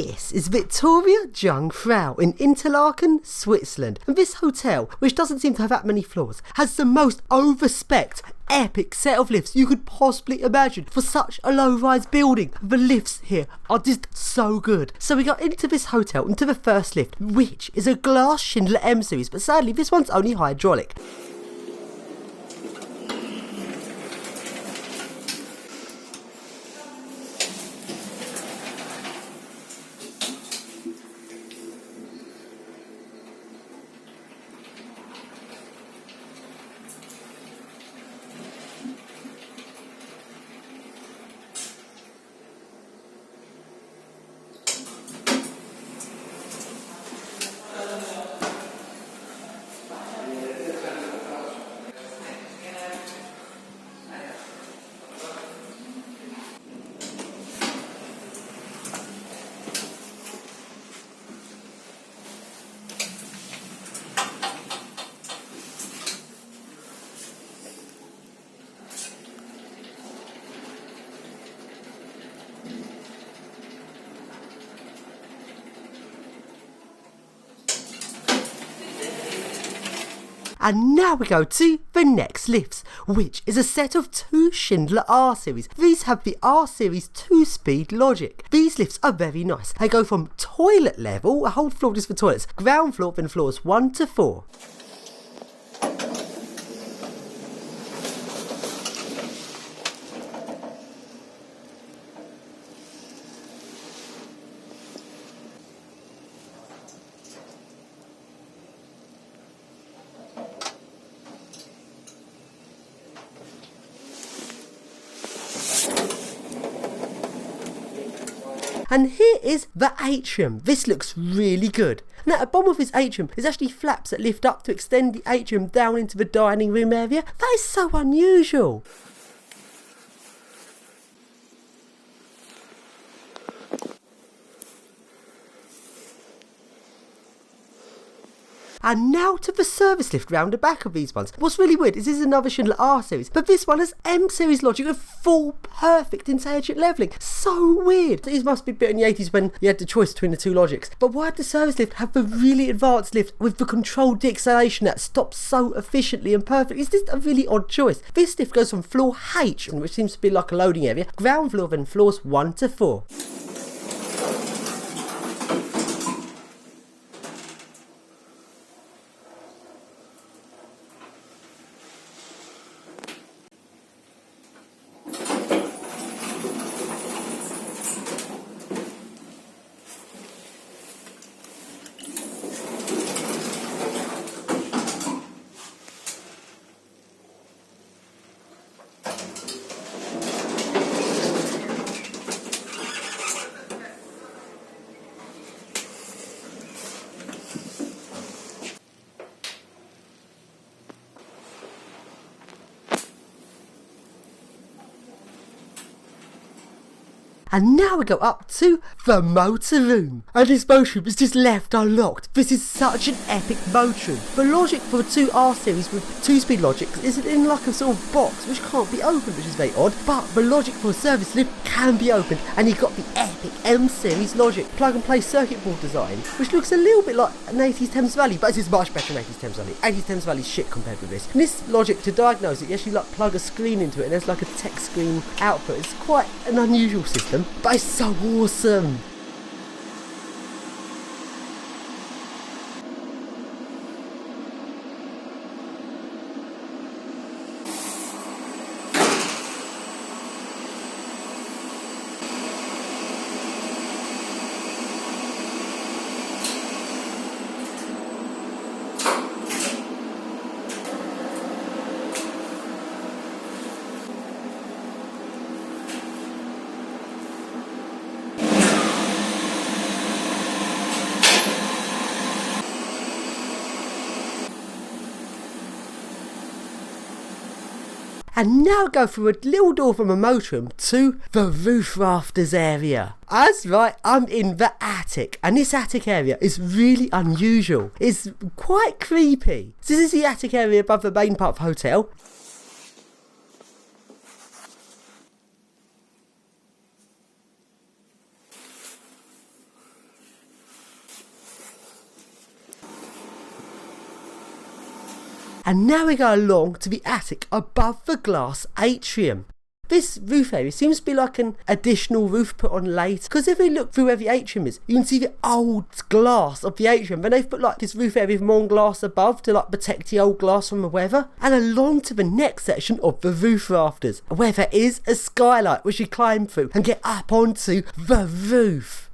This is Victoria Jungfrau in Interlaken, Switzerland, and this hotel, which doesn't seem to have that many floors, has the most over-spec'd epic set of lifts you could possibly imagine for such a low-rise building. The lifts here are just so good. So we got into this hotel, into the first lift, which is a glass Schindler M series, but sadly this one's only hydraulic. And now we go to the next lifts, which is a set of two Schindler R series. These have the R series 2-speed logic. These lifts are very nice. They go from toilet level, a whole floor just for toilets, ground floor, then floors 1 to 4. And here is the atrium. This looks really good. Now at the bottom of this atrium is actually flaps that lift up to extend the atrium down into the dining room area. That is so unusual. And now to the service lift round the back of these ones. What's really weird is this is another Schindler R series, but this one has M series logic with full perfect intelligent levelling. So weird. These must be built in the 80s when you had the choice between the two logics. But why did the service lift have the really advanced lift with the controlled de-acceleration that stops so efficiently and perfectly? It's just a really odd choice. This lift goes from floor H, which seems to be like a loading area, ground floor, then floors 1 to 4. And now we go up to the motor room. And this motor room is just left unlocked. This is such an epic motor room. The logic for the two R series with 2-speed logic is in like a sort of box which can't be opened, which is very odd. But the logic for a service lift can be opened. And you've got the epic M series logic. Plug and play circuit board design, which looks a little bit like an 80s Thames Valley, but it's much better than 80s Thames Valley. 80s Thames Valley shit compared with this. And this logic, to diagnose it, you actually like plug a screen into it and there's like a text screen output. It's quite an unusual system, but it's so awesome. And now go through a little door from a motorroom to the roof rafters area. That's right, I'm in the attic, and this attic area is really unusual. It's quite creepy. So this is the attic area above the main part of the hotel. And now we go along to the attic above the glass atrium. This roof area seems to be like an additional roof put on later, because if we look through where the atrium is, you can see the old glass of the atrium, and they've put like this roof area with more glass above to like protect the old glass from the weather, and along to the next section of the roof rafters, where there is a skylight which you climb through and get up onto the roof.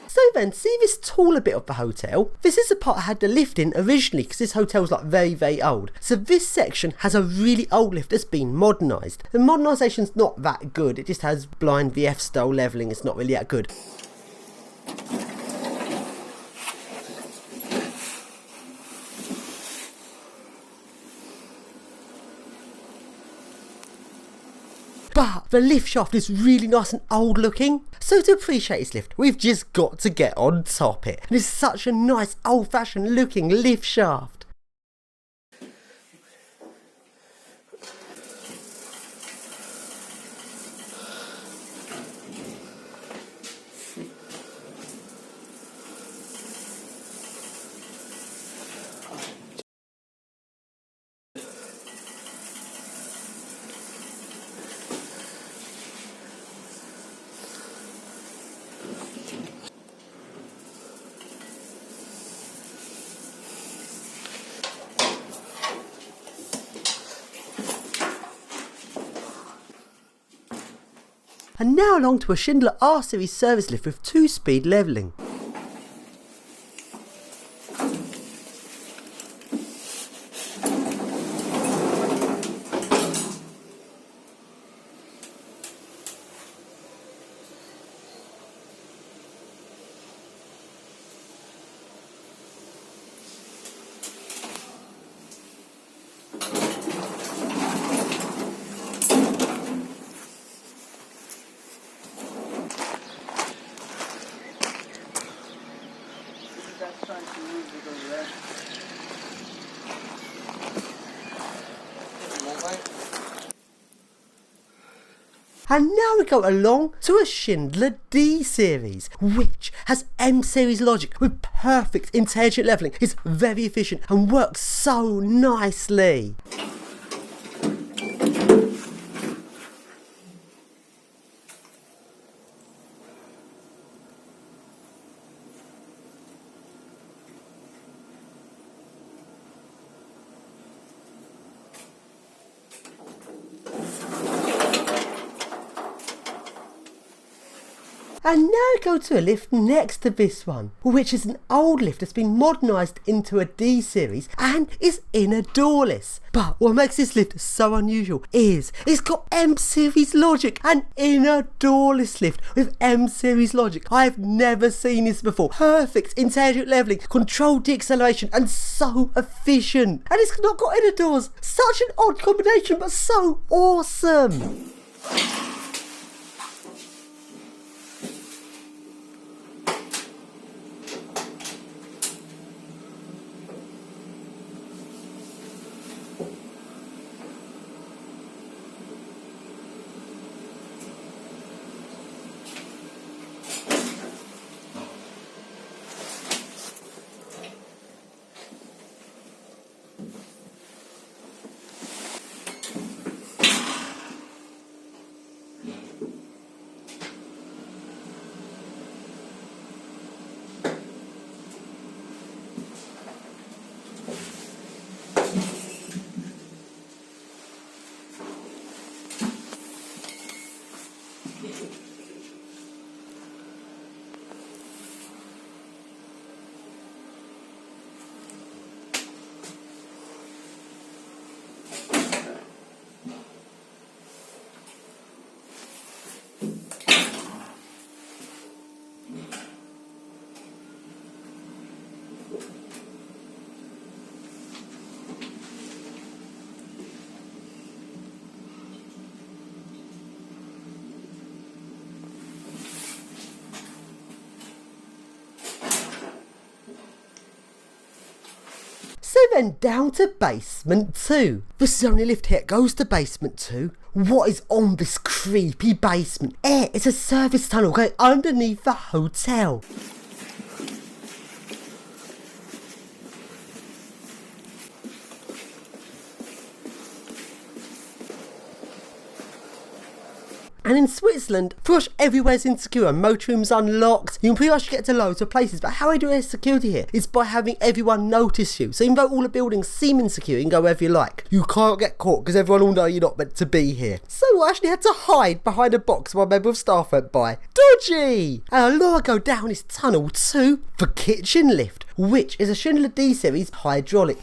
So then, see this taller bit of the hotel? This is the part I had the lift in originally, because this hotel's like very, very old. So this section has a really old lift that's been modernised. The modernisation's not that good, it just has blind VF style levelling, it's not really that good. But the lift shaft is really nice and old looking. So to appreciate this lift, we've just got to get on top it. And it's such a nice old fashioned looking lift shaft. And now along to a Schindler R series service lift with 2-speed levelling. And now we go along to a Schindler D series, which has M series logic with perfect intelligent levelling. It's very efficient and works so nicely. And now we go to a lift next to this one, which is an old lift that's been modernised into a D series and is inner doorless. But what makes this lift so unusual is it's got M series logic, an inner doorless lift with M series logic. I've never seen this before. Perfect intelligent levelling, controlled deceleration, and so efficient. And it's not got inner doors. Such an odd combination, but so awesome. then down to basement 2. This is the only lift here. It goes to basement 2. What is on this creepy basement? It's a service tunnel going underneath the hotel. And in Switzerland, pretty much everywhere's insecure. Motor rooms unlocked. You can pretty much get to loads of places. But how I do security here is by having everyone notice you. So even though all the buildings seem insecure, you can go wherever you like. You can't get caught because everyone will know you're not meant to be here. So I actually had to hide behind a box while a member of staff went by. Dodgy! And Laura go down this tunnel to the kitchen lift, which is a Schindler D series hydraulic.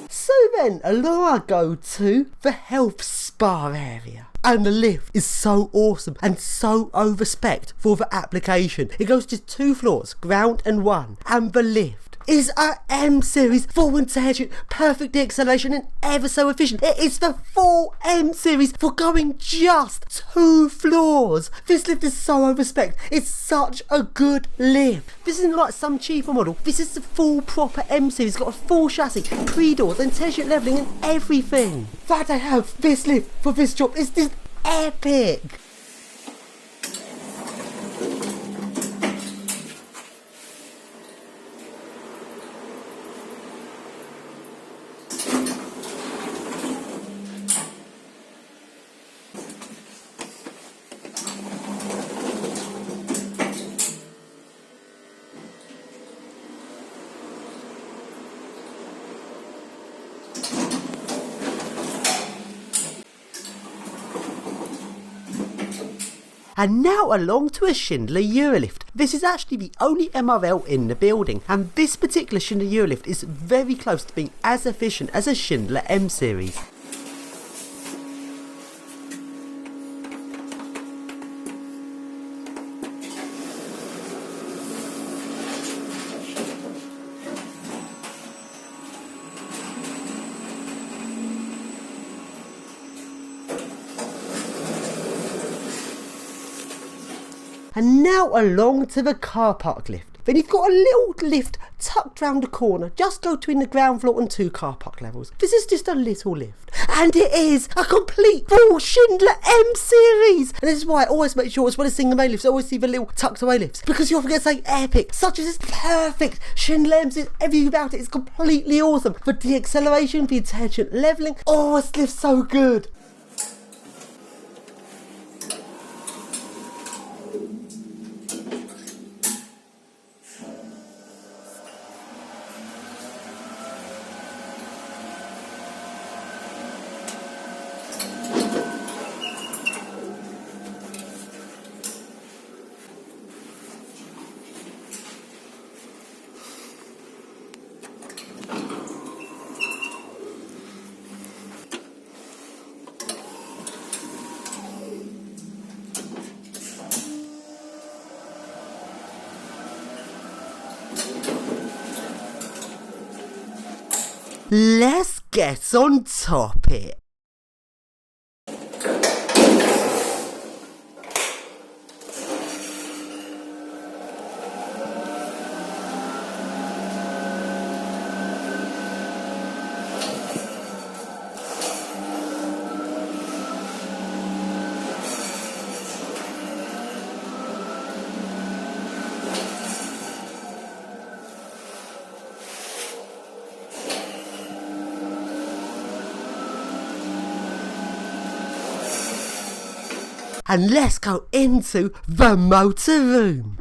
So then, Laura go to the health spa area. And the lift is so awesome and so over spec for the application. It goes to 2 floors, ground and 1. And the lift is a M series, full intelligent, perfect acceleration and ever so efficient. It is the full M series for going just 2 floors. This lift is so over spec. It's such a good lift. This isn't like some cheaper model. This is the full proper M series. It's got a full chassis, pre-doors, intelligent levelling and everything. That I have this lift for this job is just epic. And now along to a Schindler Eurolift. This is actually the only MRL in the building, and this particular Schindler Eurolift is very close to being as efficient as a Schindler M series. And now along to the car park lift. Then you've got a little lift tucked round the corner. Just go between the ground floor and 2 car park levels. This is just a little lift. And it is a complete full Schindler M series. And this is why I always make sure, as well as seeing the main lifts, I always see the little tucked away lifts. Because you often get something epic, such as this perfect Schindler M series. Everything about it is completely awesome. The de-acceleration, the intelligent levelling. Oh, this lift's so good. Let's get on top it. And let's go into the motor room.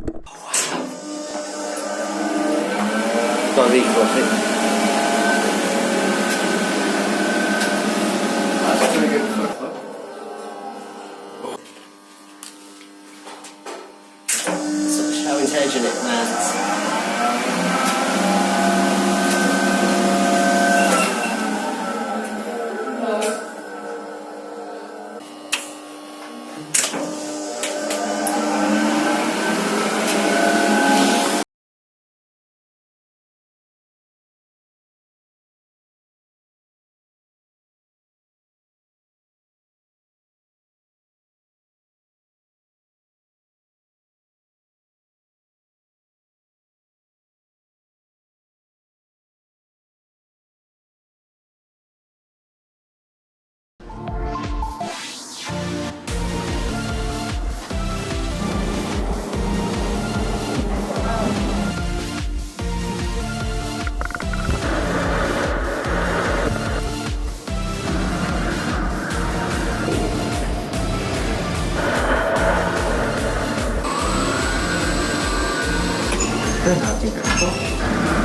don't know how to do that before.